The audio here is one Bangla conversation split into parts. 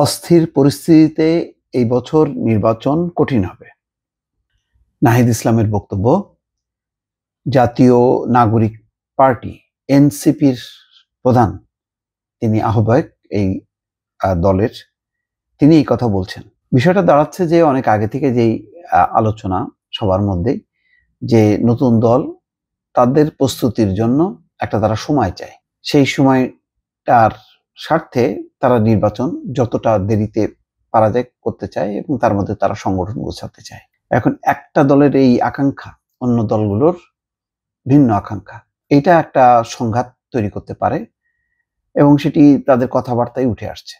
অস্থির পরিস্থিতিতে এই বছর নির্বাচন কঠিন হবে। নাহিদ ইসলামের বক্তব্য। জাতীয় নাগরিক পার্টি এনসিপির প্রধান, তিনি আহ্বায়ক এই দলের, তিনি এই কথা বলছেন। বিষয়টা দাঁড়াচ্ছে যে অনেক আগে থেকে যেই আলোচনা সবার মধ্যে, যে নতুন দল তাদের প্রস্তুতির জন্য একটা তারা সময় চায়, সেই সময়টার স্বার্থে তারা নির্বাচন যতটা দেরিতে পারা যায় করতে চায় এবং তার মধ্যে তারা সংগঠন গোছাতে চায়। এখন একটা দলের এই আকাঙ্ক্ষা অন্য দলগুলোর ভিন্ন আকাঙ্ক্ষা, এটা একটা সংঘাত তৈরি করতে পারে এবং সেটি তাদের কথাবার্তায় উঠে আসছে।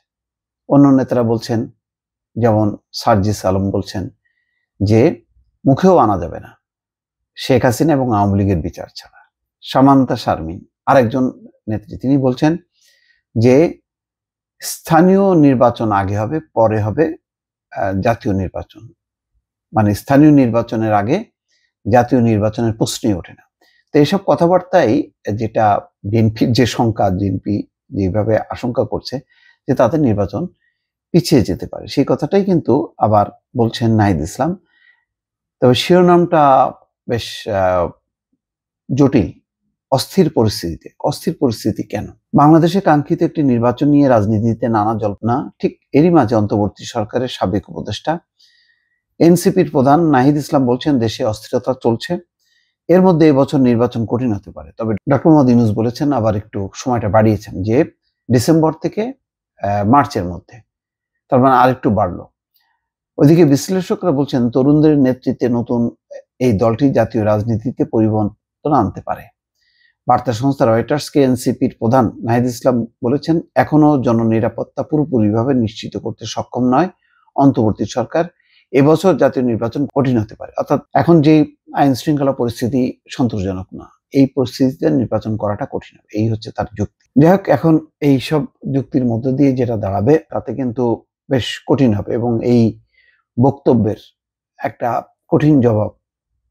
অন্য নেতারা বলছেন, যেমন সার্জিস আলম বলছেন যে মুখেও আনা যাবে না শেখ হাসিনা এবং আওয়ামী লীগের বিচার ছাড়া। সামান্তা শারমিন আরেকজন নেত্রী, তিনি বলছেন যে স্থানীয় নির্বাচন আগে হবে, পরে হবে জাতীয় নির্বাচন, মানে স্থানীয় নির্বাচনের আগে জাতীয় নির্বাচনের প্রশ্নই ওঠে না। তো এইসব কথাবার্তাই যেটা বিএনপির যে শঙ্কা, বিএনপি যেভাবে আশঙ্কা করছে যে তাদের নির্বাচন পিছিয়ে যেতে পারে, সেই কথাটাই কিন্তু আবার বলছেন নাহিদ ইসলাম। তবে শিরোনামটা বেশ জটিল। অস্থির পরিস্থিতি কেন? বাংলাদেশে কাঙ্ক্ষিত একটি নির্বাচন নিয়ে রাজনীতিতে নানা জল্পনা, ঠিক এরই মাঝে অন্তর্বর্তী সরকারের সাবেক উপদেষ্টা এনসিপির প্রধান নাহিদ ইসলাম বলছেন দেশে অস্থিরতা চলছে, এর মধ্যে এবছর নির্বাচন কঠিন হতে পারে। তবে ডক্টর মোহাম্মদ ইউনূস বলেছেন, আবার একটু সময়টা বাড়িয়েছেন, যে ডিসেম্বর থেকে মার্চের মধ্যে, তার মানে আরেকটু বাড়লো। ওইদিকে বিশ্লেষকরা বলছেন তরুণদের নেতৃত্বে নতুন এই দলটি জাতীয় রাজনীতিতে পরিবর্তন আনতে পারে। বার্তা সংস্থা রয়টার্সকে এনসিপির প্রধান নাহিদ ইসলাম বলেছেন, এখনো জননিরাপত্তা পুরোপুরিভাবে নিশ্চিত করতে সক্ষম নয় অন্তর্বর্তী সরকার, এবছর জাতীয় নির্বাচন কঠিন হতে পারে। অর্থাৎ এখন যে আইন শৃঙ্খলা পরিস্থিতি সন্তোষজনক না, এই পরিস্থিতিতে নির্বাচন করাটা কঠিন হবে, এই হচ্ছে তার যুক্তি। যাই হোক, এখন এই সব যুক্তির মধ্য দিয়ে যেটা দাঁড়াবে তাতে কিন্তু বেশ কঠিন হবে এবং এই বক্তব্যের একটা কঠিন জবাব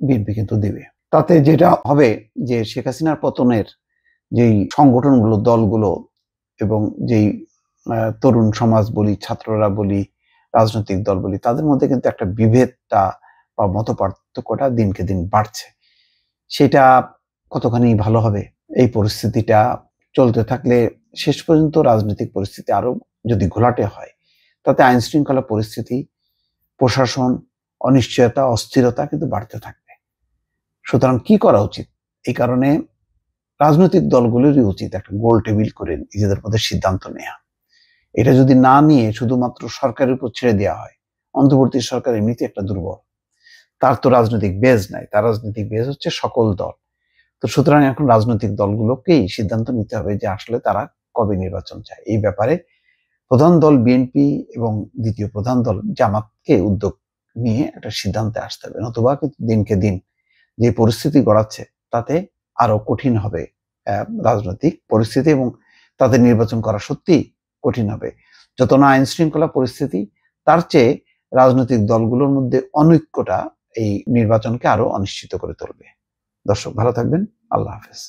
বিএনপি কিন্তু দিবে। তাতে যেটা হবে যে শেখ হাসিনার পতনের যেই সংগঠনগুলো, দলগুলো এবং যেই তরুণ সমাজ বলি, ছাত্ররা বলি, রাজনৈতিক দল বলি, তাদের মধ্যে কিন্তু একটা বিভেদটা বা মতপার্থক্যটা দিনকে দিন বাড়ছে। সেটা কতখানি ভালো হবে? এই পরিস্থিতিটা চলতে থাকলে শেষ পর্যন্ত রাজনৈতিক পরিস্থিতি আরো যদি ঘোলাটে হয়, তাতে আইন শৃঙ্খলা পরিস্থিতি, প্রশাসন, অনিশ্চয়তা, অস্থিরতা কিন্তু বাড়তে থাকবে। সুতরাং কি করা উচিত? এই কারণে রাজনৈতিক দলগুলোরই উচিত একটা গোল টেবিল করে নিজেদের মধ্যে সিদ্ধান্ত নেওয়া। এটা যদি না নিয়ে শুধুমাত্র সরকারের উপর ছেড়ে দেওয়া হয়, অন্তর্বর্তী সরকার এমনিতে একটা দুর্বল, তার তো রাজনৈতিক বেজ নাই, তার রাজনৈতিক বেজ হচ্ছে সকল দল। তো সুতরাং এখন রাজনৈতিক দলগুলোকেই সিদ্ধান্ত নিতে হবে যে আসলে তারা কবে নির্বাচন চায়। এই ব্যাপারে প্রধান দল বিএনপি এবং দ্বিতীয় প্রধান দল জামাতকে উদ্যোগ নিয়ে একটা সিদ্ধান্তে আসতে হবে, নতুবা কিন্তু দিনকে দিন যে পরিস্থিতি গড়াচ্ছে তাতে আরো কঠিন হবে রাজনৈতিক পরিস্থিতি এবং তাদের নির্বাচন করা সত্যি কঠিন হবে। যত না আইন শৃঙ্খলা পরিস্থিতি, তার চেয়ে রাজনৈতিক দলগুলোর মধ্যে অনৈক্যটা এই নির্বাচনকে আরো অনিশ্চিত করে তুলবে। দর্শক ভালো থাকবেন, আল্লাহ হাফেজ।